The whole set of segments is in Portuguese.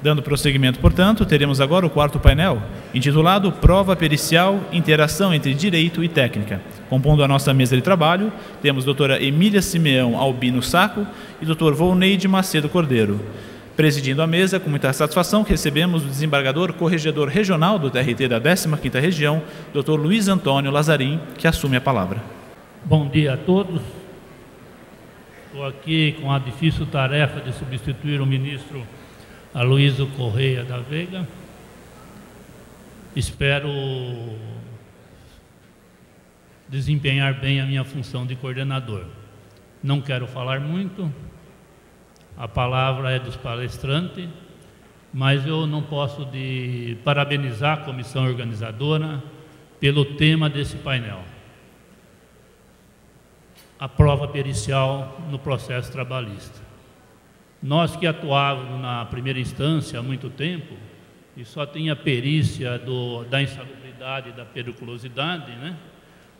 Dando prosseguimento, portanto, teremos agora o quarto painel, intitulado Prova Pericial, Interação entre Direito e Técnica. Compondo a nossa mesa de trabalho, temos a doutora Emília Simeão Albino Saco e doutor Volneide Macedo Cordeiro. Presidindo a mesa, com muita satisfação, recebemos o desembargador corregedor regional do TRT da 15ª Região, doutor Luiz Antônio Lazarim, que assume a palavra. Bom dia a todos. Estou aqui com a difícil tarefa de substituir o ministro Aloysio Correia da Veiga. Espero desempenhar bem a minha função de coordenador. Não quero falar muito, a palavra é dos palestrantes, mas eu não posso de parabenizar a comissão organizadora pelo tema desse painel. A prova pericial no processo trabalhista. Nós que atuávamos na primeira instância há muito tempo, e só tinha perícia da insalubridade e da periculosidade, né?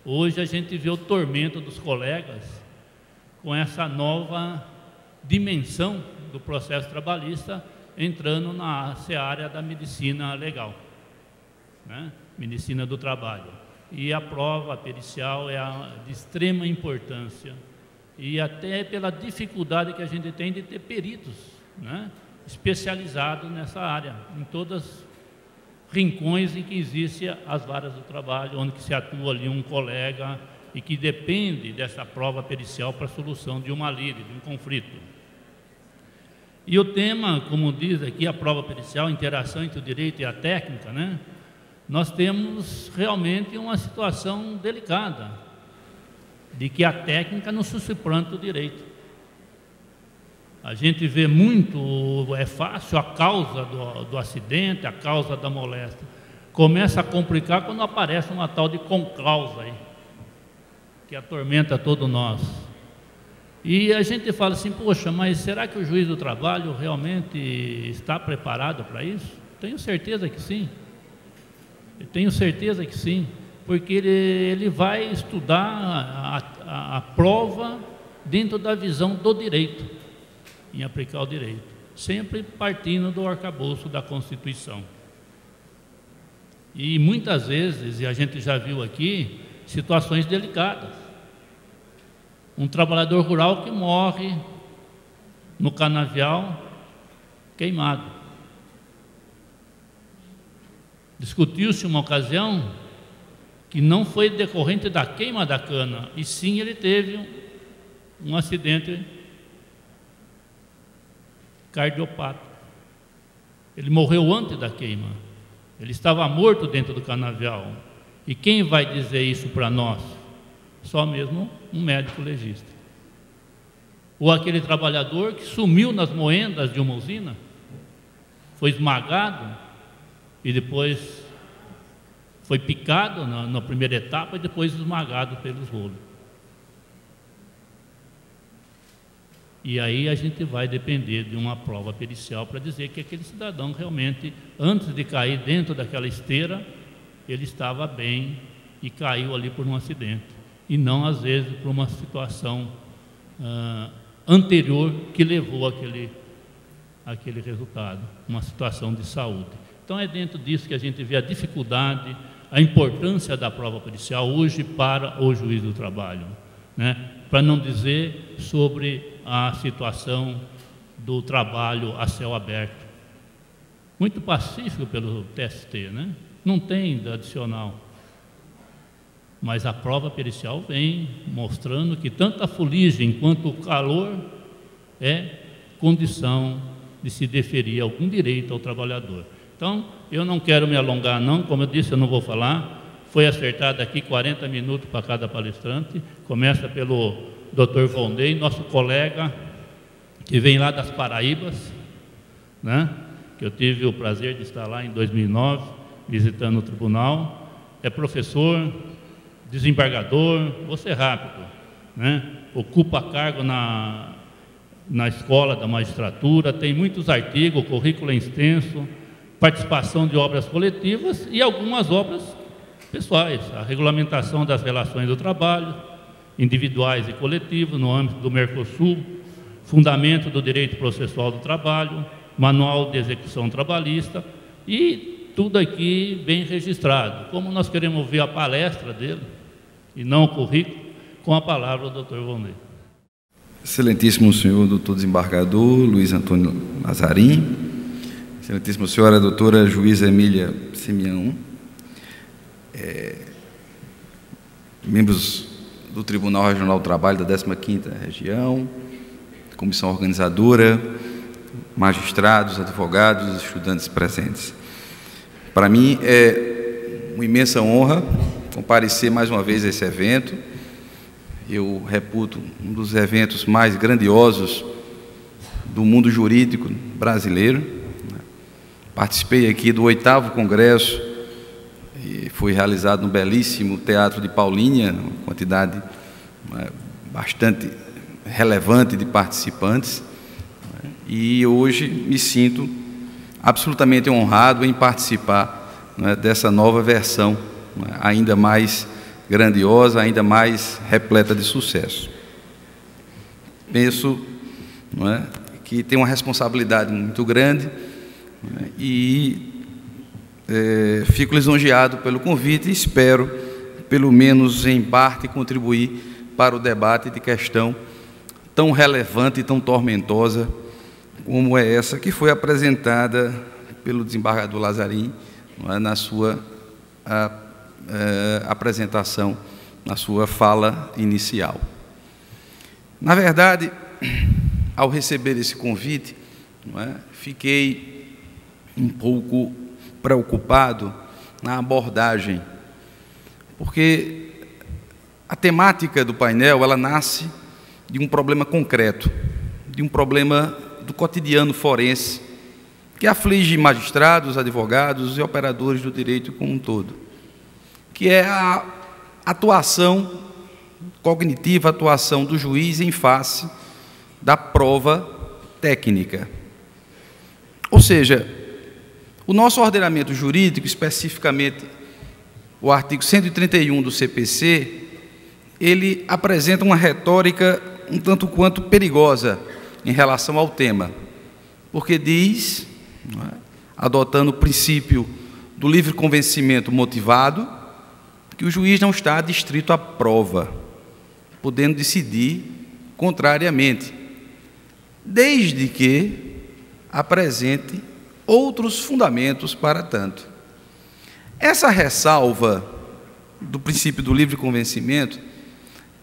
Hoje a gente vê o tormento dos colegas com essa nova dimensão do processo trabalhista entrando na seara da medicina legal, né? Medicina do trabalho. E a prova pericial é de extrema importância, e até pela dificuldade que a gente tem de ter peritos, né, especializados nessa área, em todos os rincões em que existem as varas do trabalho, onde se atua ali um colega e que depende dessa prova pericial para a solução de uma lide, de um conflito. E o tema, como diz aqui, a prova pericial, interação entre o direito e a técnica, né, nós temos realmente uma situação delicada, de que a técnica não suplanta o direito. A gente vê muito, é fácil, a causa do acidente, a causa da moléstia. Começa a complicar quando aparece uma tal de concausa aí, que atormenta todos nós. E a gente fala assim, poxa, mas será que o juiz do trabalho realmente está preparado para isso? Tenho certeza que sim. Eu tenho certeza que sim. Porque ele vai estudar a prova dentro da visão do direito, em aplicar o direito, sempre partindo do arcabouço da Constituição. E muitas vezes, e a gente já viu aqui, situações delicadas. Um trabalhador rural que morre no canavial queimado. Discutiu-se uma ocasião que não foi decorrente da queima da cana, e sim ele teve um acidente cardiopático. Ele morreu antes da queima. Ele estava morto dentro do canavial. E quem vai dizer isso para nós? Só mesmo um médico legista. Ou aquele trabalhador que sumiu nas moendas de uma usina, foi esmagado e depois foi picado na primeira etapa e depois esmagado pelos rolos. E aí a gente vai depender de uma prova pericial para dizer que aquele cidadão realmente, antes de cair dentro daquela esteira, ele estava bem e caiu ali por um acidente. E não, às vezes, por uma situação anterior que levou aquele resultado, uma situação de saúde. Então é dentro disso que a gente vê a dificuldade, a importância da prova pericial hoje para o juiz do trabalho, né? Para não dizer sobre a situação do trabalho a céu aberto. Muito pacífico pelo TST, né? Não tem adicional. Mas a prova pericial vem mostrando que tanto a fuligem quanto o calor é condição de se deferir algum direito ao trabalhador. Então, eu não quero me alongar não, como eu disse, eu não vou falar. Foi acertado aqui 40 minutos para cada palestrante. Começa pelo Dr. Vondei, nosso colega, que vem lá das Paraíbas, né? Que eu tive o prazer de estar lá em 2009, visitando o tribunal. É professor, desembargador, vou ser rápido, né? Ocupa cargo na escola da magistratura, tem muitos artigos, o currículo é extenso, participação de obras coletivas e algumas obras pessoais, a regulamentação das relações do trabalho, individuais e coletivos no âmbito do Mercosul, fundamento do direito processual do trabalho, manual de execução trabalhista e tudo aqui bem registrado. Como nós queremos ouvir a palestra dele e não o currículo, com a palavra do Dr. Volney. Excelentíssimo senhor doutor desembargador Luiz Antônio Lazarim, excelentíssima senhora doutora juíza Emília Simeão, membros do Tribunal Regional do Trabalho da 15ª Região, comissão organizadora, magistrados, advogados, estudantes presentes. Para mim é uma imensa honra comparecer mais uma vez a esse evento. Eu reputo um dos eventos mais grandiosos do mundo jurídico brasileiro. Participei aqui do 8º Congresso, e foi realizado no belíssimo Teatro de Paulínia, uma quantidade bastante relevante de participantes, e hoje me sinto absolutamente honrado em participar dessa nova versão, ainda mais grandiosa, ainda mais repleta de sucesso. Penso que tem uma responsabilidade muito grande e fico lisonjeado pelo convite e espero, pelo menos em parte, contribuir para o debate de questão tão relevante e tão tormentosa como é essa que foi apresentada pelo desembargador Lazarim na sua apresentação, na sua fala inicial. Na verdade, ao receber esse convite, fiquei um pouco preocupado na abordagem, porque a temática do painel, ela nasce de um problema concreto, de um problema do cotidiano forense, que aflige magistrados, advogados e operadores do direito como um todo, que é a atuação cognitiva, a atuação do juiz em face da prova técnica. Ou seja, o nosso ordenamento jurídico, especificamente o artigo 131 do CPC, ele apresenta uma retórica um tanto quanto perigosa em relação ao tema, porque diz, adotando o princípio do livre convencimento motivado, que o juiz não está adstrito à prova, podendo decidir contrariamente, desde que apresente outros fundamentos para tanto. Essa ressalva do princípio do livre convencimento,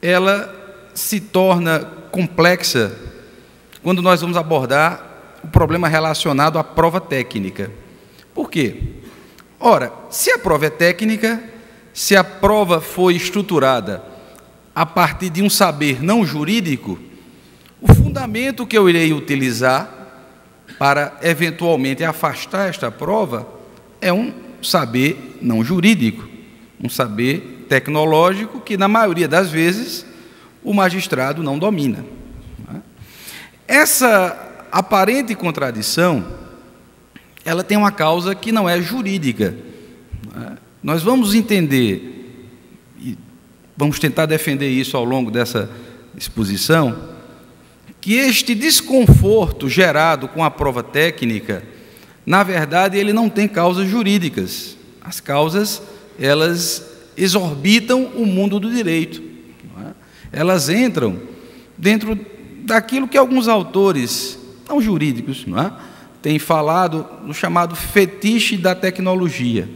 ela se torna complexa quando nós vamos abordar o problema relacionado à prova técnica. Por quê? Ora, se a prova é técnica, se a prova foi estruturada a partir de um saber não jurídico, o fundamento que eu irei utilizar para eventualmente afastar esta prova é um saber não jurídico, um saber tecnológico que, na maioria das vezes, o magistrado não domina. Essa aparente contradição, ela tem uma causa que não é jurídica. Nós vamos entender, e vamos tentar defender isso ao longo dessa exposição, que este desconforto gerado com a prova técnica, na verdade, ele não tem causas jurídicas. As causas, elas exorbitam o mundo do direito. Elas entram dentro daquilo que alguns autores, não jurídicos, têm falado no chamado fetiche da tecnologia,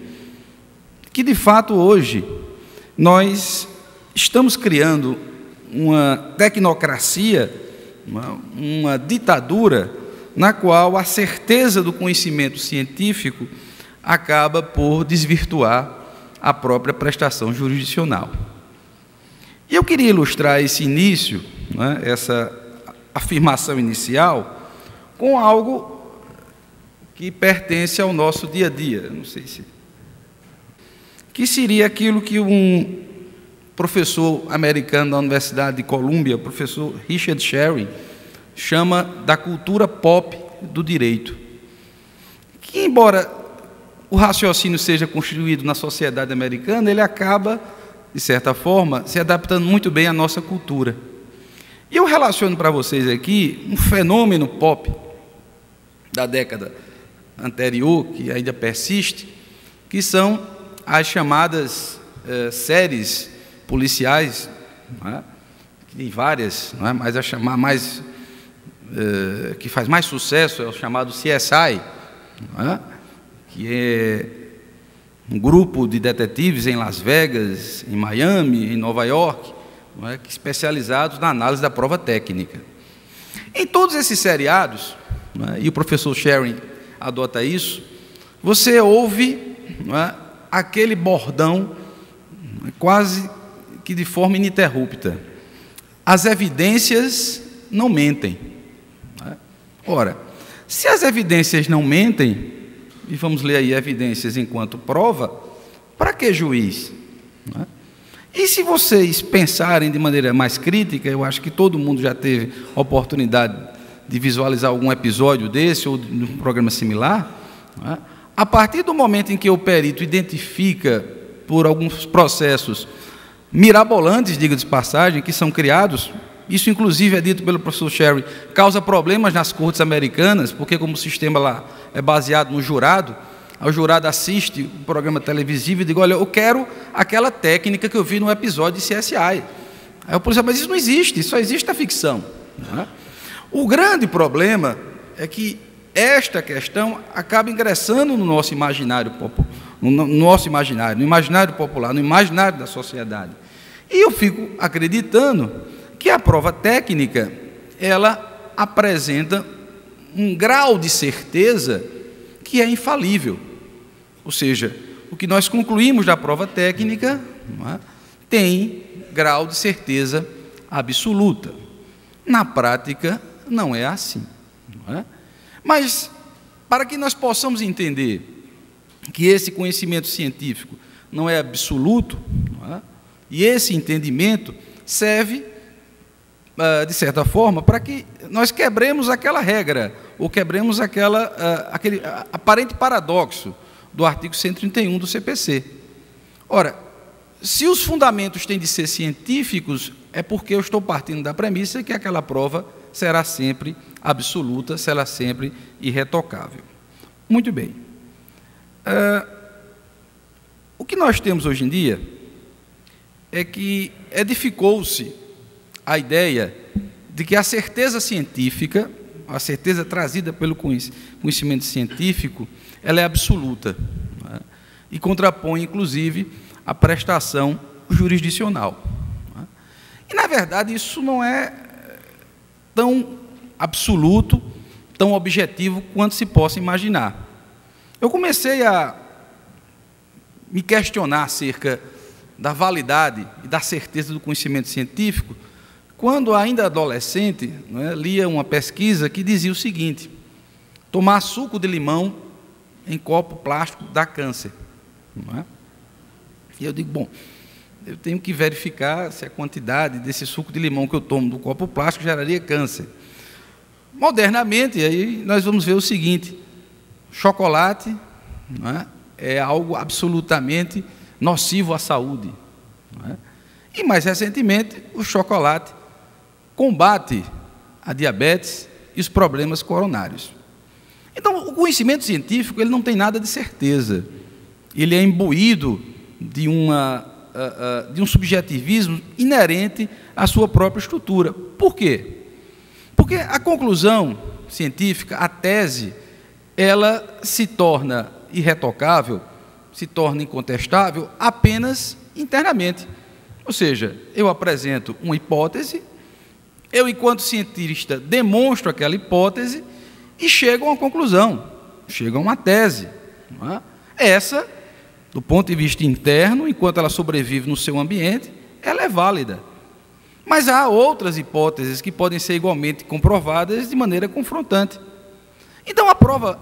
que, de fato, hoje, nós estamos criando uma tecnocracia, uma ditadura, na qual a certeza do conhecimento científico acaba por desvirtuar a própria prestação jurisdicional. E eu queria ilustrar esse início, essa afirmação inicial, com algo que pertence ao nosso dia a dia, não sei se... que seria aquilo que um professor americano da Universidade de Colômbia, o professor Richard Sherry, chama da cultura pop do direito, que, embora o raciocínio seja construído na sociedade americana, ele acaba, de certa forma, se adaptando muito bem à nossa cultura. E eu relaciono para vocês aqui um fenômeno pop da década anterior, que ainda persiste, que são as chamadas séries policiais, não é? Que tem várias, não é? Mas a chamar mais que faz mais sucesso é o chamado CSI, não é? Que é um grupo de detetives em Las Vegas, em Miami, em Nova York, não é? Especializados na análise da prova técnica. Em todos esses seriados, não é? E o professor Sharing adota isso, você ouve, não é? Aquele bordão quase que de forma ininterrupta: as evidências não mentem. Não é? Ora, se as evidências não mentem, e vamos ler aí evidências enquanto prova, para que juiz? Não é? E se vocês pensarem de maneira mais crítica, eu acho que todo mundo já teve oportunidade de visualizar algum episódio desse ou de um programa similar, não é? A partir do momento em que o perito identifica, por alguns processos mirabolantes, diga de passagem, que são criados, isso inclusive é dito pelo professor Sherry, causa problemas nas cortes americanas, porque como o sistema lá é baseado no jurado, o jurado assiste o programa televisivo e diz: olha, eu quero aquela técnica que eu vi no episódio de CSI. Aí o policial: mas isso não existe, isso só existe na ficção. Não é? O grande problema é que esta questão acaba ingressando no nosso imaginário popular, no imaginário popular, no imaginário da sociedade. E eu fico acreditando que a prova técnica, ela apresenta um grau de certeza que é infalível. Ou seja, o que nós concluímos da prova técnica, não é, tem grau de certeza absoluta. Na prática, não é assim. Não é? Mas, para que nós possamos entender que esse conhecimento científico não é absoluto, não é? E esse entendimento serve, de certa forma, para que nós quebremos aquela regra, ou quebremos aquele aparente paradoxo do artigo 131 do CPC. Ora, se os fundamentos têm de ser científicos, é porque eu estou partindo da premissa que aquela prova será sempre absoluta, será sempre irretocável. Muito bem. O que nós temos hoje em dia é que edificou-se a ideia de que a certeza científica, a certeza trazida pelo conhecimento científico, ela é absoluta, não é? E contrapõe, inclusive, a prestação jurisdicional. Não é? E, na verdade, isso não é tão absoluto, tão objetivo quanto se possa imaginar. Eu comecei a me questionar acerca da validade e da certeza do conhecimento científico quando, ainda adolescente, não é, lia uma pesquisa que dizia o seguinte: tomar suco de limão em copo plástico dá câncer. Não é? E eu digo, bom, eu tenho que verificar se a quantidade desse suco de limão que eu tomo do copo plástico geraria câncer. Modernamente, aí nós vamos ver o seguinte: chocolate, não é algo absolutamente nocivo à saúde. Não é? E, mais recentemente, o chocolate combate a diabetes e os problemas coronários. Então, o conhecimento científico ele não tem nada de certeza. Ele é imbuído de um subjetivismo inerente à sua própria estrutura. Por quê? Porque a conclusão científica, a tese, ela se torna irretocável, se torna incontestável apenas internamente. Ou seja, eu apresento uma hipótese, eu, enquanto cientista, demonstro aquela hipótese e chego a uma conclusão, chego a uma tese. Não é? Essa, do ponto de vista interno, enquanto ela sobrevive no seu ambiente, ela é válida. Mas há outras hipóteses que podem ser igualmente comprovadas de maneira confrontante. Então, a prova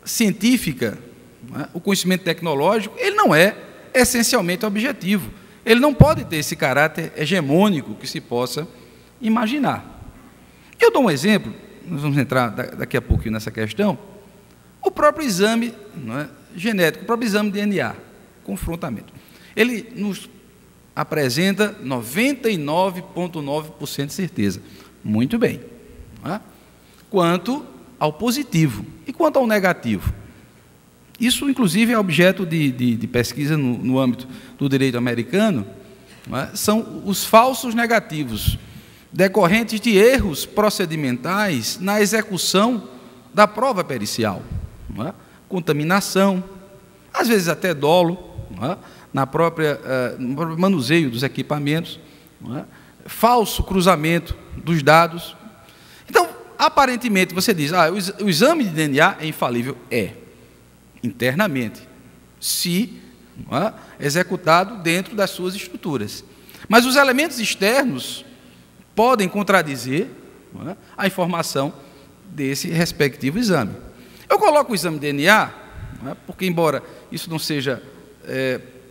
científica, não é? O conhecimento tecnológico, ele não é essencialmente objetivo. Ele não pode ter esse caráter hegemônico que se possa imaginar. Eu dou um exemplo, nós vamos entrar daqui a pouquinho nessa questão. O próprio exame, não é, genético, o próprio exame de DNA, confrontamento, ele nos apresenta 99,9% de certeza. Muito bem. Não é? Quanto ao positivo. E quanto ao negativo? Isso, inclusive, é objeto de pesquisa no âmbito do direito americano, não é? São os falsos negativos, decorrentes de erros procedimentais na execução da prova pericial. Não é? Contaminação, às vezes até dolo, não é? No próprio manuseio dos equipamentos, não é? Falso cruzamento dos dados. Então, aparentemente, você diz, o exame de DNA é infalível. É, internamente, se não é? Executado dentro das suas estruturas. Mas os elementos externos podem contradizer não é? A informação desse respectivo exame. Eu coloco o exame de DNA, não é? Porque, embora isso não seja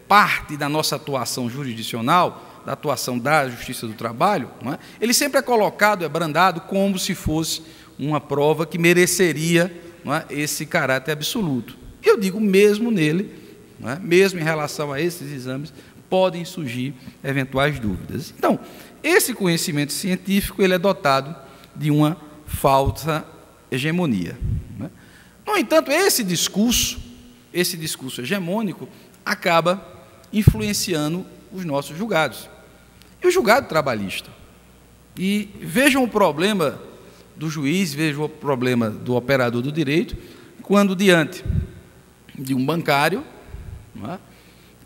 parte da nossa atuação jurisdicional, da atuação da Justiça do Trabalho, não é? Ele sempre é colocado, é brandado como se fosse uma prova que mereceria não é? Esse caráter absoluto. E eu digo, mesmo nele, não é? Mesmo em relação a esses exames, podem surgir eventuais dúvidas. Então, esse conhecimento científico ele é dotado de uma falsa hegemonia. Não é? No entanto, esse discurso hegemônico, acaba influenciando os nossos julgados. E o julgado trabalhista. E vejam o problema do juiz, vejam o problema do operador do direito, quando diante de um bancário, não é?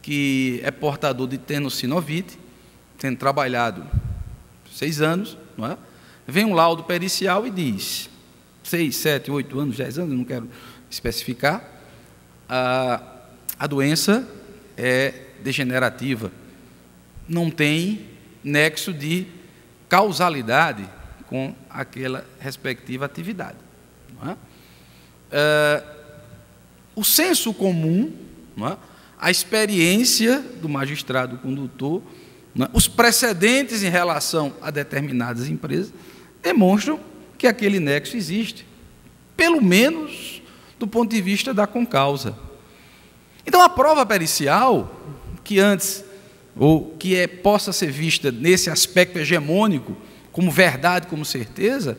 Que é portador de tenossinovite, tendo trabalhado 6 anos, não é? Vem um laudo pericial e diz, 6, 7, 8 anos, 10 anos, não quero especificar, a doença é degenerativa, não tem nexo de causalidade com aquela respectiva atividade. Não é? O senso comum, não é? A experiência do magistrado condutor, não é? Os precedentes em relação a determinadas empresas demonstram que aquele nexo existe, pelo menos do ponto de vista da concausa. Então, a prova pericial, que antes, ou que possa ser vista nesse aspecto hegemônico, como verdade, como certeza,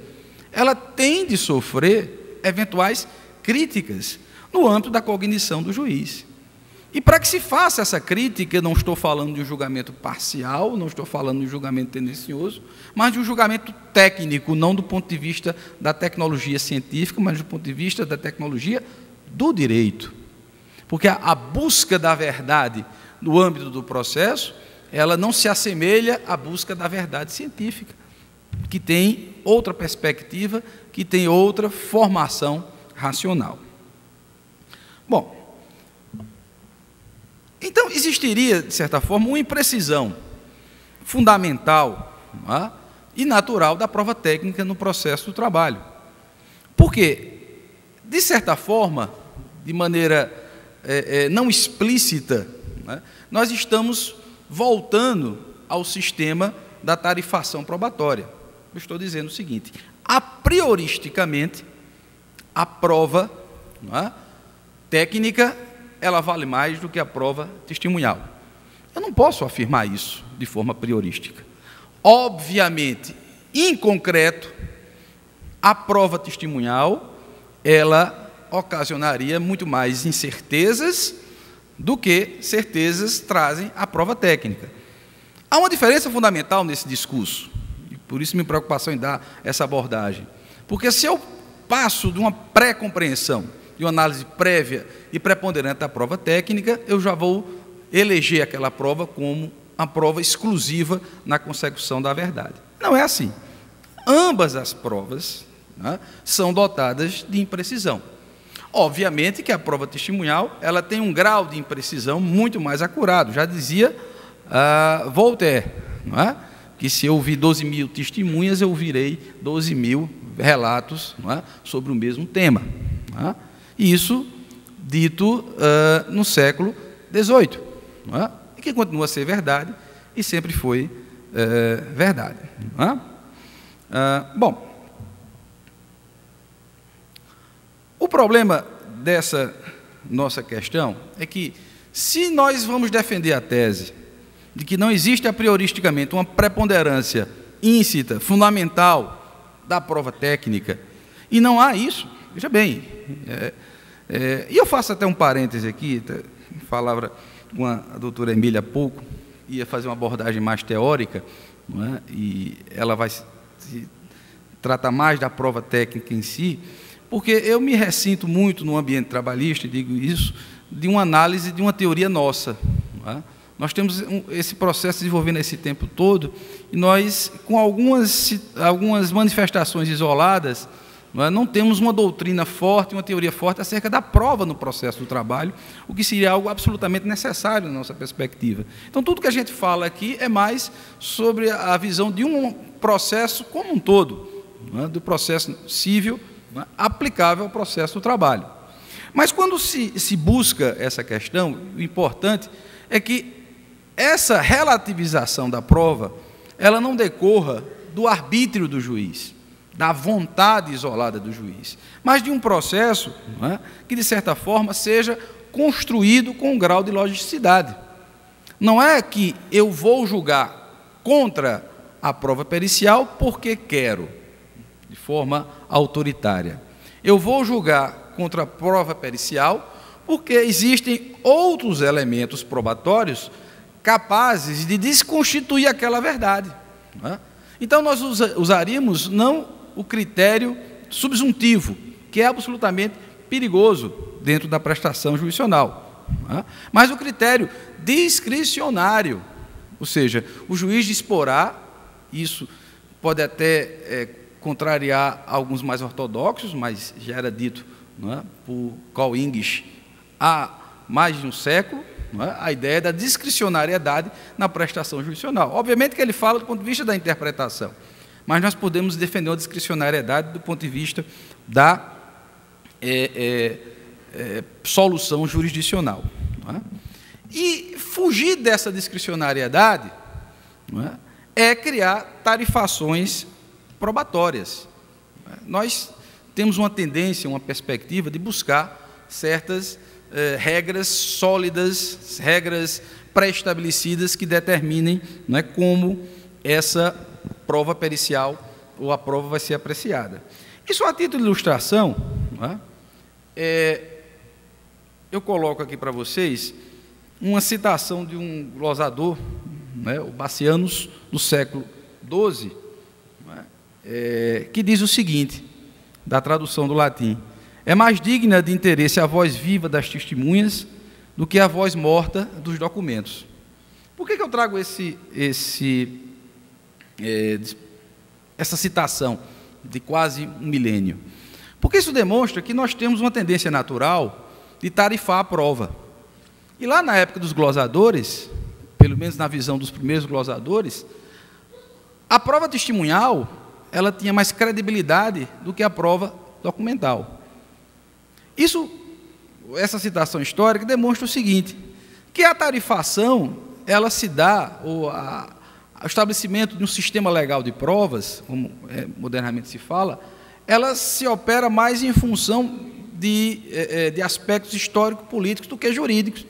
ela tem de sofrer eventuais críticas no âmbito da cognição do juiz. E para que se faça essa crítica, eu não estou falando de um julgamento parcial, não estou falando de um julgamento tendencioso, mas de um julgamento técnico, não do ponto de vista da tecnologia científica, mas do ponto de vista da tecnologia do direito. Porque a busca da verdade no âmbito do processo, ela não se assemelha à busca da verdade científica, que tem outra perspectiva, que tem outra formação racional. Bom, então existiria, de certa forma, uma imprecisão fundamental, não é? E natural da prova técnica no processo do trabalho. Porque, de certa forma, de maneira não explícita, não é? Nós estamos voltando ao sistema da tarifação probatória. Eu estou dizendo o seguinte, a prioristicamente, a prova não é? Técnica, ela vale mais do que a prova testemunhal. Eu não posso afirmar isso de forma priorística. Obviamente, em concreto, a prova testemunhal, ela ocasionaria muito mais incertezas do que certezas trazem a prova técnica. Há uma diferença fundamental nesse discurso, e por isso minha preocupação em dar essa abordagem. Porque se eu passo de uma pré-compreensão, de uma análise prévia e preponderante da prova técnica, eu já vou eleger aquela prova como a prova exclusiva na consecução da verdade. Não é assim. Ambas as provas, né, são dotadas de imprecisão. Obviamente que a prova testemunhal ela tem um grau de imprecisão muito mais acurado. Já dizia Voltaire, não é? Que se eu ouvir 12.000 testemunhas, eu ouvirei 12.000 relatos, não é? Sobre o mesmo tema. Não é? Isso dito no século XVIII, não é? E que continua a ser verdade e sempre foi verdade. Não é? Bom, o problema dessa nossa questão é que, se nós vamos defender a tese de que não existe a prioristicamente uma preponderância íncita, fundamental da prova técnica, E não há isso. Veja bem, e eu faço até um parêntese aqui, falava com a doutora Emília há pouco, ia fazer uma abordagem mais teórica, não é? E ela vai se tratar mais da prova técnica em si, porque eu me ressinto muito no ambiente trabalhista, e digo isso, de uma análise de uma teoria nossa. Não é? Nós temos esse processo desenvolvendo esse tempo todo, e nós, com algumas manifestações isoladas, não temos uma doutrina forte, uma teoria forte acerca da prova no processo do trabalho, o que seria algo absolutamente necessário na nossa perspectiva. Então, tudo que a gente fala aqui é mais sobre a visão de um processo como um todo, do processo civil, aplicável ao processo do trabalho. Mas, quando se busca essa questão, o importante é que essa relativização da prova, ela não decorra do arbítrio do juiz, da vontade isolada do juiz, mas de um processo que, de certa forma, seja construído com um grau de logicidade. Não é que eu vou julgar contra a prova pericial porque quero, de forma autoritária. Eu vou julgar contra a prova pericial porque existem outros elementos probatórios capazes de desconstituir aquela verdade. Então, nós usaríamos não o critério subsuntivo, que é absolutamente perigoso dentro da prestação jurisdicional, mas o critério discricionário, ou seja, o juiz disporá, isso pode até contrariar alguns mais ortodoxos, mas já era dito por Carl Ingsch há mais de um século, a ideia da discricionariedade na prestação jurisdicional. Obviamente que ele fala do ponto de vista da interpretação, mas nós podemos defender a discricionariedade do ponto de vista da solução jurisdicional. E fugir dessa discricionariedade é criar tarifações probatórias. Nós temos uma tendência, uma perspectiva de buscar certas regras sólidas, regras pré-estabelecidas que determinem como essa prova pericial ou a prova vai ser apreciada. Isso, a título de ilustração, eu coloco aqui para vocês uma citação de um glosador, o Bassianus, do século XII, que diz o seguinte, da tradução do latim: é mais digna de interesse a voz viva das testemunhas do que a voz morta dos documentos. Por que eu trago essa citação de quase um milênio? Porque isso demonstra que nós temos uma tendência natural de tarifar a prova. E lá na época dos glosadores, pelo menos na visão dos primeiros glosadores, a prova testemunhal ela tinha mais credibilidade do que a prova documental. Essa citação histórica demonstra o seguinte, que a tarifação ela se dá, ou o estabelecimento de um sistema legal de provas, como modernamente se fala, ela se opera mais em função de aspectos histórico-políticos do que jurídicos.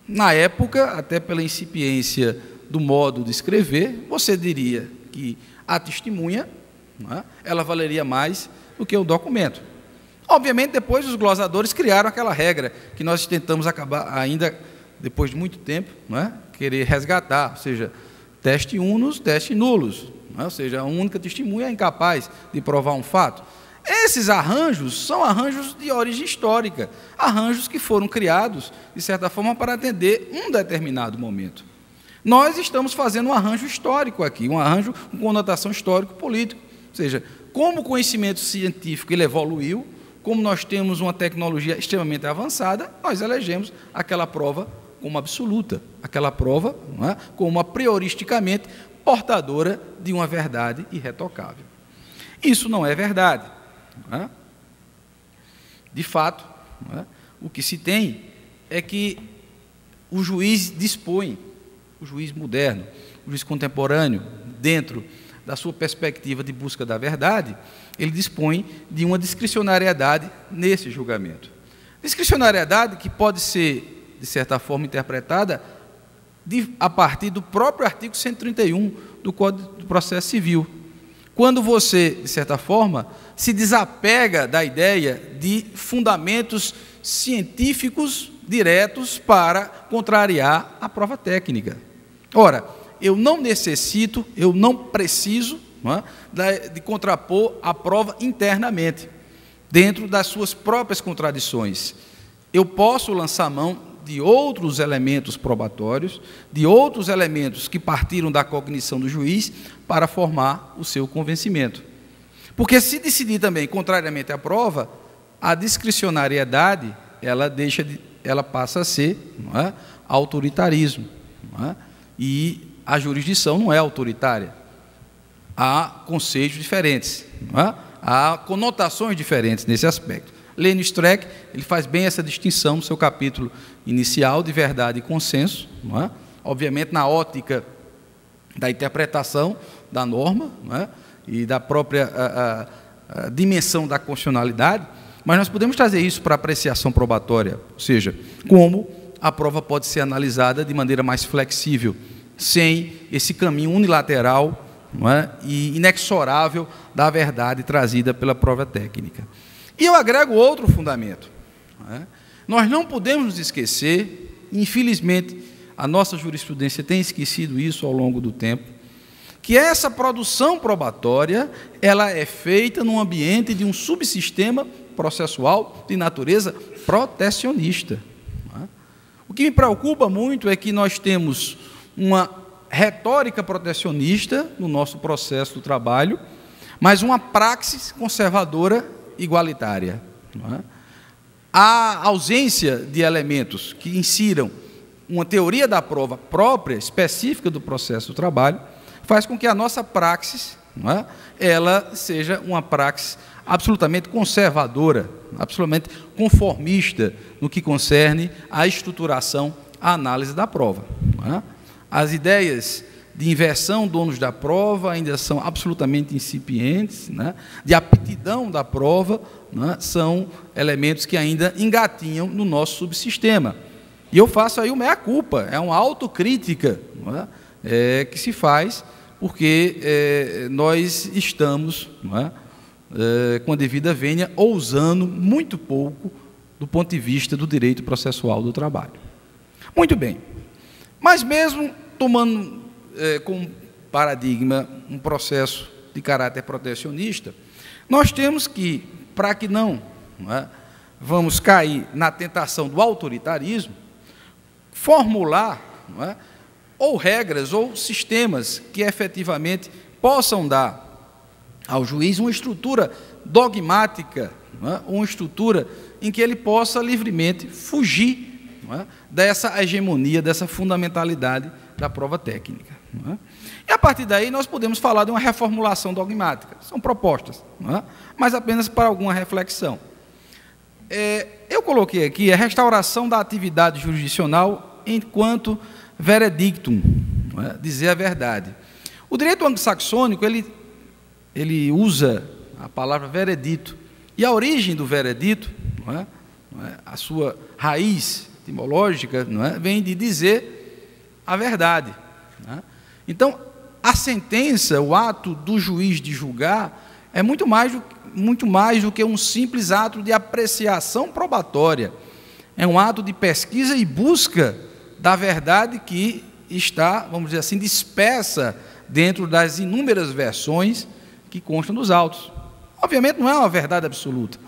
Na época, até pela incipiência do modo de escrever, você diria que a testemunha, ela valeria mais do que o documento. Obviamente, depois os glosadores criaram aquela regra que nós tentamos acabar ainda, depois de muito tempo, querer resgatar, ou seja, teste unus, teste nullus, ou seja, a única testemunha é incapaz de provar um fato. Esses arranjos são arranjos de origem histórica, arranjos que foram criados, de certa forma, para atender um determinado momento. Nós estamos fazendo um arranjo histórico aqui, um arranjo com conotação histórico-político, ou seja, como o conhecimento científico ele evoluiu, como nós temos uma tecnologia extremamente avançada, nós elegemos aquela prova como absoluta, aquela prova como a prioristicamente portadora de uma verdade irretocável. Isso não é verdade. De fato, o que se tem é que o juiz dispõe, o juiz moderno, o juiz contemporâneo, dentro da sua perspectiva de busca da verdade, ele dispõe de uma discricionariedade nesse julgamento. Discricionariedade que pode ser, de certa forma, interpretada a partir do próprio artigo 131 do Código do Processo Civil, quando você, de certa forma, se desapega da ideia de fundamentos científicos diretos para contrariar a prova técnica. Ora, eu não necessito, eu não preciso, não é, de contrapor a prova internamente, dentro das suas próprias contradições. Eu posso lançar mão de outros elementos probatórios, de outros elementos que partiram da cognição do juiz para formar o seu convencimento. Porque se decidir também contrariamente à prova, a discricionariedade, ela passa a ser, não é, autoritarismo, não é? E a jurisdição não é autoritária. Há conceitos diferentes, não é? Há conotações diferentes nesse aspecto. Lênio Streck, ele faz bem essa distinção no seu capítulo inicial de verdade e consenso, não é? Obviamente na ótica da interpretação da norma, não é? E da própria a dimensão da constitucionalidade, mas nós podemos trazer isso para apreciação probatória, ou seja, como a prova pode ser analisada de maneira mais flexível, sem esse caminho unilateral, não é, e inexorável da verdade trazida pela prova técnica. E eu agrego outro fundamento. Não é? Nós não podemos nos esquecer, infelizmente, a nossa jurisprudência tem esquecido isso ao longo do tempo, que essa produção probatória ela é feita num ambiente de um subsistema processual de natureza protecionista. Não é? O que me preocupa muito é que nós temos uma retórica protecionista no nosso processo do trabalho, mas uma praxis conservadora igualitária. Não é? A ausência de elementos que insiram uma teoria da prova própria, específica do processo do trabalho, faz com que a nossa praxis, não é, ela seja uma praxis absolutamente conservadora, absolutamente conformista no que concerne à estruturação, à análise da prova. Não é? As ideias de inversão do ônus da prova ainda são absolutamente incipientes, né? De aptidão da prova, né? São elementos que ainda engatinham no nosso subsistema. E eu faço aí o meia-culpa, é uma autocrítica, não é? Que se faz porque nós estamos, não é? Com a devida vênia, ousando muito pouco do ponto de vista do direito processual do trabalho. Muito bem. Mas mesmo tomando como paradigma um processo de caráter protecionista, nós temos que, para que não é, vamos cair na tentação do autoritarismo, formular não é, ou regras ou sistemas que efetivamente possam dar ao juiz uma estrutura dogmática, não é, uma estrutura em que ele possa livremente fugir não é, dessa hegemonia, dessa fundamentalidade da prova técnica. Não é? E a partir daí nós podemos falar de uma reformulação dogmática. São propostas, não é? Mas apenas para alguma reflexão. Eu coloquei aqui a restauração da atividade jurisdicional enquanto veredictum, não é? Dizer a verdade. O direito anglo-saxônico ele usa a palavra veredito, e a origem do veredito, não é? A sua raiz etimológica, não é? Vem de dizer a verdade. Não é? Então, a sentença, o ato do juiz de julgar, é muito mais do que um simples ato de apreciação probatória. É um ato de pesquisa e busca da verdade que está, vamos dizer assim, dispersa dentro das inúmeras versões que constam dos autos. Obviamente não é uma verdade absoluta,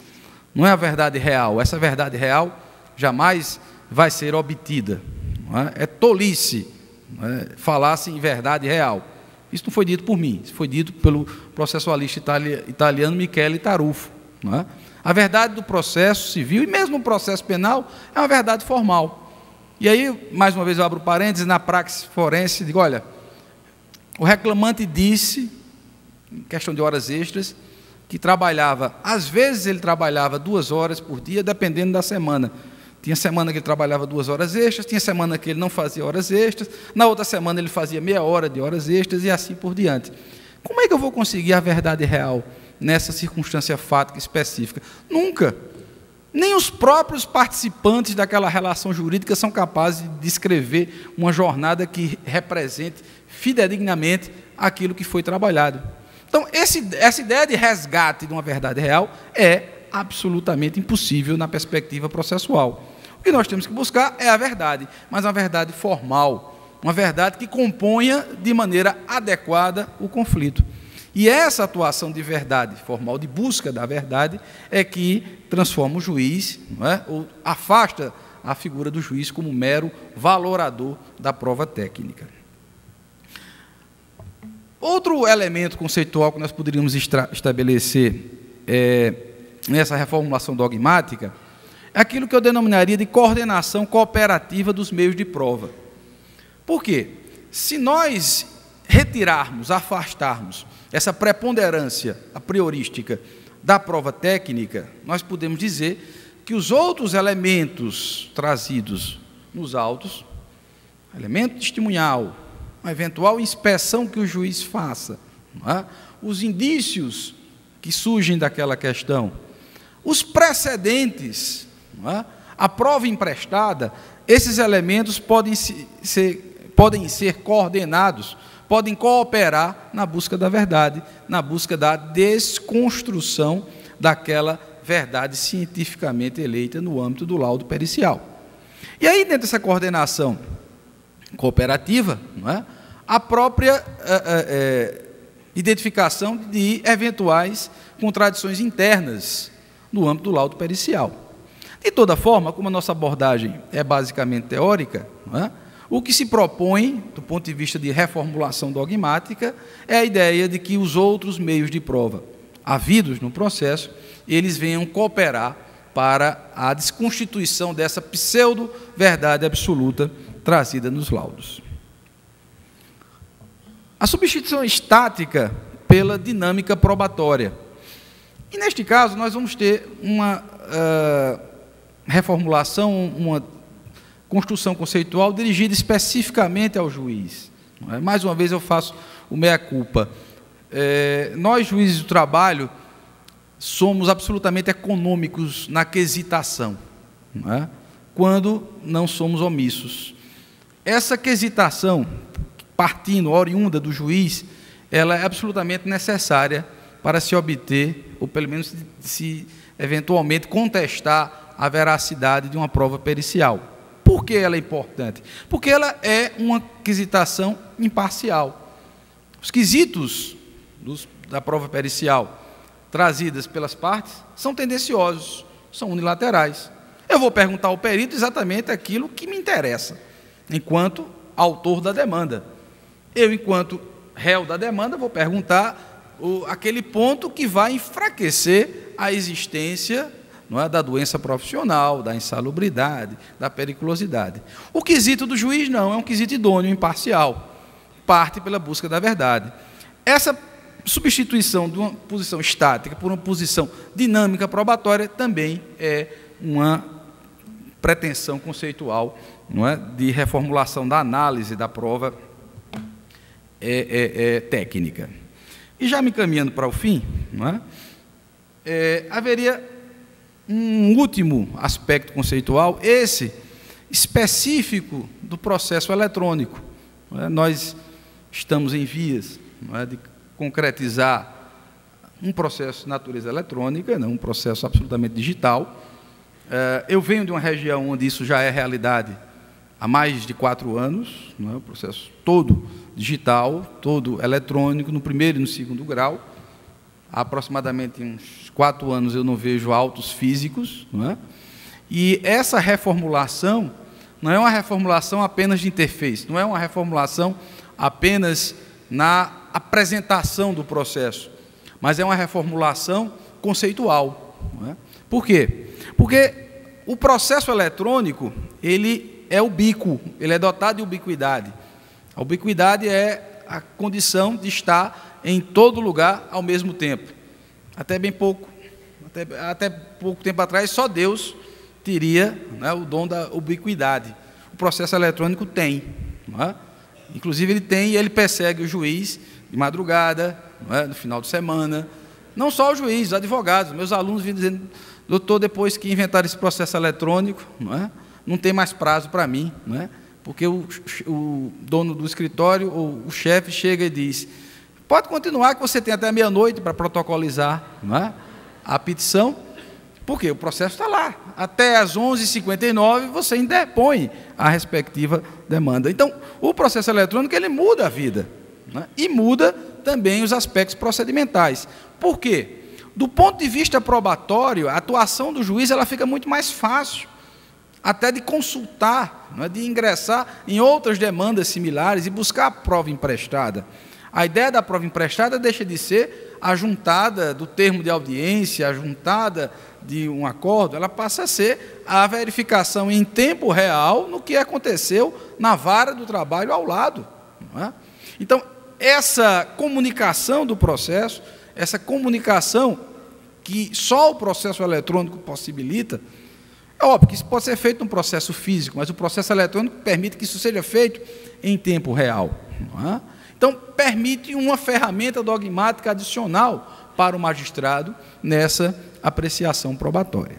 não é a verdade real. Essa verdade real jamais vai ser obtida. Não é tolice, não é, falar-se em verdade real. Isso não foi dito por mim, isso foi dito pelo processualista italiano Michele Tarufo. Não é? A verdade do processo civil, e mesmo o processo penal, é uma verdade formal. E aí, mais uma vez, eu abro parênteses, na praxis forense, digo, olha, o reclamante disse, em questão de horas extras, que trabalhava, às vezes ele trabalhava 2 horas por dia, dependendo da semana. Tinha semana que ele trabalhava 2 horas extras, tinha semana que ele não fazia horas extras, na outra semana ele fazia meia hora de horas extras e assim por diante. Como é que eu vou conseguir a verdade real nessa circunstância fática específica? Nunca. Nem os próprios participantes daquela relação jurídica são capazes de descrever uma jornada que represente fidedignamente aquilo que foi trabalhado. Então, essa ideia de resgate de uma verdade real é absolutamente impossível na perspectiva processual. O que nós temos que buscar é a verdade, mas uma verdade formal, uma verdade que componha de maneira adequada o conflito. E essa atuação de verdade formal, de busca da verdade, é que transforma o juiz, não é? Ou afasta a figura do juiz como mero valorador da prova técnica. Outro elemento conceitual que nós poderíamos estabelecer nessa reformulação dogmática é aquilo que eu denominaria de coordenação cooperativa dos meios de prova. Por quê? Se nós retirarmos, afastarmos essa preponderância a priorística da prova técnica, nós podemos dizer que os outros elementos trazidos nos autos, elemento testemunhal, uma eventual inspeção que o juiz faça, não é? Os indícios que surgem daquela questão, os precedentes, não é? A prova emprestada, esses elementos podem ser coordenados, podem cooperar na busca da verdade, na busca da desconstrução daquela verdade cientificamente eleita no âmbito do laudo pericial. E aí, dentro dessa coordenação cooperativa, não é? A própria identificação de eventuais contradições internas no âmbito do laudo pericial. De toda forma, como a nossa abordagem é basicamente teórica, não é? O que se propõe, do ponto de vista de reformulação dogmática, é a ideia de que os outros meios de prova havidos no processo, eles venham cooperar para a desconstituição dessa pseudo-verdade absoluta trazida nos laudos. A substituição estática pela dinâmica probatória. E, neste caso, nós vamos ter uma reformulação, uma construção conceitual dirigida especificamente ao juiz. Mais uma vez eu faço o meia-culpa. Nós, juízes do trabalho, somos absolutamente econômicos na quesitação, não é? Quando não somos omissos. Essa quesitação, partindo, oriunda do juiz, ela é absolutamente necessária para se obter, ou pelo menos se eventualmente contestar a veracidade de uma prova pericial. Por que ela é importante? Porque ela é uma quesitação imparcial. Os quesitos da prova pericial trazidas pelas partes são tendenciosos, são unilaterais. Eu vou perguntar ao perito exatamente aquilo que me interessa, enquanto autor da demanda. Eu, enquanto réu da demanda, vou perguntar aquele ponto que vai enfraquecer a existência, não é, da doença profissional, da insalubridade, da periculosidade. O quesito do juiz não, é um quesito idôneo, imparcial, parte pela busca da verdade. Essa substituição de uma posição estática por uma posição dinâmica probatória também é uma pretensão conceitual, não é, de reformulação da análise da prova técnica. E já me caminhando para o fim, não é, haveria um último aspecto conceitual, esse específico do processo eletrônico. Não é? Nós estamos em vias, não é, de concretizar um processo de natureza eletrônica, não um processo absolutamente digital. Eu venho de uma região onde isso já é realidade há mais de 4 anos, não é? O processo todo digital, todo eletrônico, no primeiro e no segundo grau. Há aproximadamente uns 4 anos eu não vejo autos físicos, não é? E essa reformulação não é uma reformulação apenas de interface, não é uma reformulação apenas na apresentação do processo, mas é uma reformulação conceitual. Não é? Por quê? Porque o processo eletrônico, ele é ubíquo, ele é dotado de ubiquidade. A ubiquidade é a condição de estar em todo lugar ao mesmo tempo. Até pouco tempo atrás, só Deus teria, né, o dom da ubiquidade. O processo eletrônico tem. Não é? Inclusive, ele tem e ele persegue o juiz de madrugada, não é, no final de semana. Não só o juiz, os advogados. Meus alunos vinham dizendo: doutor, depois que inventaram esse processo eletrônico, não tem mais prazo para mim, não é? Porque o dono do escritório, ou o chefe, chega e diz: Pode continuar, que você tem até meia-noite para protocolizar, não é, a petição, porque o processo está lá. Até às 11h59 você interpõe a respectiva demanda. Então, o processo eletrônico ele muda a vida, né, e muda também os aspectos procedimentais. Por quê? Do ponto de vista probatório, a atuação do juiz ela fica muito mais fácil, até de consultar, não é, de ingressar em outras demandas similares e buscar a prova emprestada. A ideia da prova emprestada deixa de ser a juntada do termo de audiência, a juntada de um acordo, ela passa a ser a verificação em tempo real no que aconteceu na vara do trabalho ao lado, não é? Então, essa comunicação do processo, essa comunicação que só o processo eletrônico possibilita, é óbvio que isso pode ser feito num processo físico, mas o processo eletrônico permite que isso seja feito em tempo real, não é? Então, permite uma ferramenta dogmática adicional para o magistrado nessa apreciação probatória.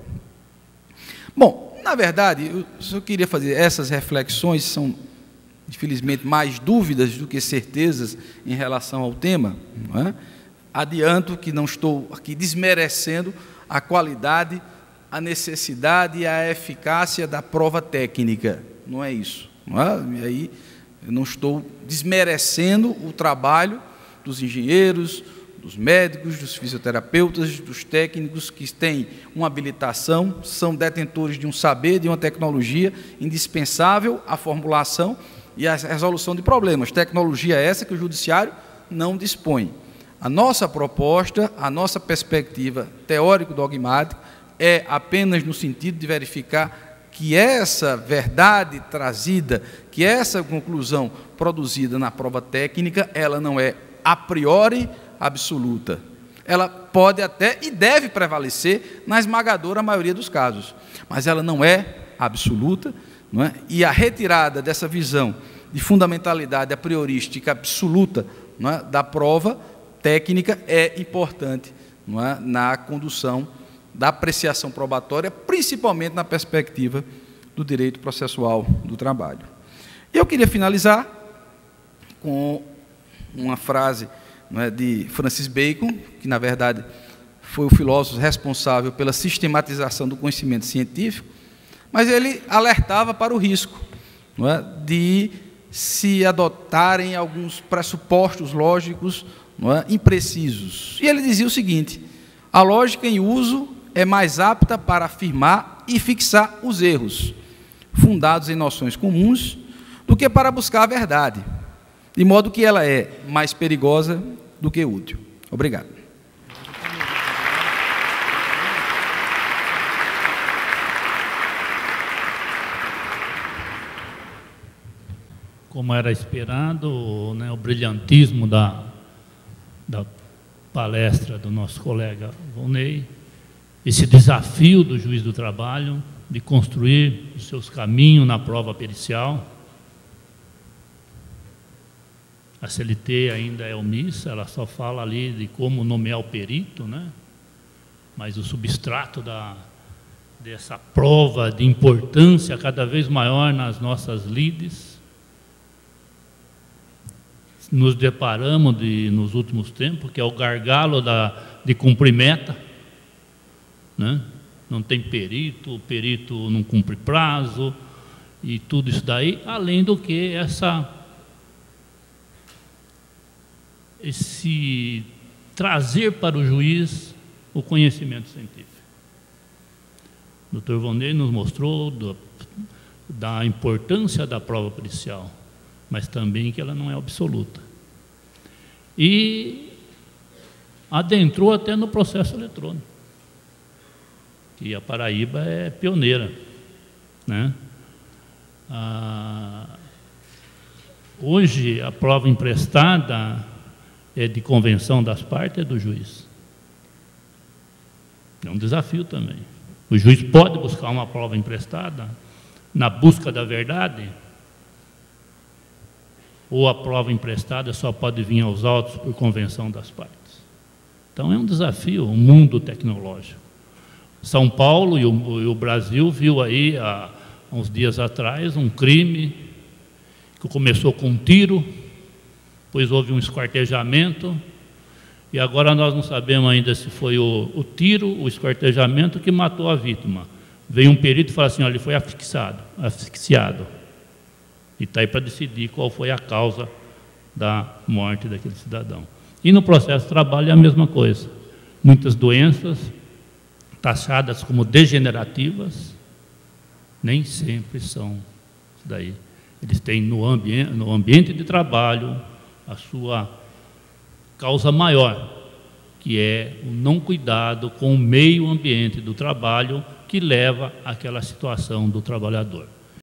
Bom, na verdade, eu só queria fazer essas reflexões, são, infelizmente, mais dúvidas do que certezas em relação ao tema, não é? Adianto que não estou aqui desmerecendo a qualidade, a necessidade e a eficácia da prova técnica, não é isso, não é? E aí, eu não estou desmerecendo o trabalho dos engenheiros, dos médicos, dos fisioterapeutas, dos técnicos que têm uma habilitação, são detentores de um saber, de uma tecnologia indispensável à formulação e à resolução de problemas. Tecnologia essa que o judiciário não dispõe. A nossa proposta, a nossa perspectiva teórico-dogmática é apenas no sentido de verificar que essa verdade trazida, que essa conclusão produzida na prova técnica, ela não é a priori absoluta. Ela pode até e deve prevalecer na esmagadora maioria dos casos, mas ela não é absoluta, não é? E a retirada dessa visão de fundamentalidade a priorística absoluta, não é, da prova técnica é importante, não é, na condução da apreciação probatória, principalmente na perspectiva do direito processual do trabalho. E eu queria finalizar com uma frase, não é, de Francis Bacon, que, na verdade, foi o filósofo responsável pela sistematização do conhecimento científico, mas ele alertava para o risco, não é, de se adotarem alguns pressupostos lógicos, não é, imprecisos. E ele dizia o seguinte: a lógica em uso é mais apta para afirmar e fixar os erros, fundados em noções comuns, do que para buscar a verdade, de modo que ela é mais perigosa do que útil. Obrigado. Como era esperado, né, o brilhantismo da palestra do nosso colega Volney, esse desafio do juiz do trabalho de construir os seus caminhos na prova pericial. A CLT ainda é omissa, ela só fala ali de como nomear o perito, né? Mas o substrato dessa prova de importância cada vez maior nas nossas lides, nos deparamos nos últimos tempos, que é o gargalo de cumprir meta, né? Não tem perito, o perito não cumpre prazo, e tudo isso daí, além do que esse trazer para o juiz o conhecimento científico. O Dr. Volney nos mostrou da importância da prova pericial, mas também que ela não é absoluta. E adentrou até no processo eletrônico, que a Paraíba é pioneira, né? Hoje, a prova emprestada é de convenção das partes, é do juiz. É um desafio também. O juiz pode buscar uma prova emprestada na busca da verdade, ou a prova emprestada só pode vir aos autos por convenção das partes. Então é um desafio, o mundo tecnológico. São Paulo e o Brasil viu aí, há uns dias atrás, um crime que começou com um tiro, depois houve um esquartejamento, e agora nós não sabemos ainda se foi o tiro, o esquartejamento que matou a vítima. Veio um perito e falou assim, olha, ele foi asfixiado. E está aí para decidir qual foi a causa da morte daquele cidadão. E no processo de trabalho é a mesma coisa. Muitas doenças taxadas como degenerativas, nem sempre são isso daí. Eles têm no ambiente de trabalho a sua causa maior, que é o não cuidado com o meio ambiente do trabalho que leva àquela situação do trabalhador.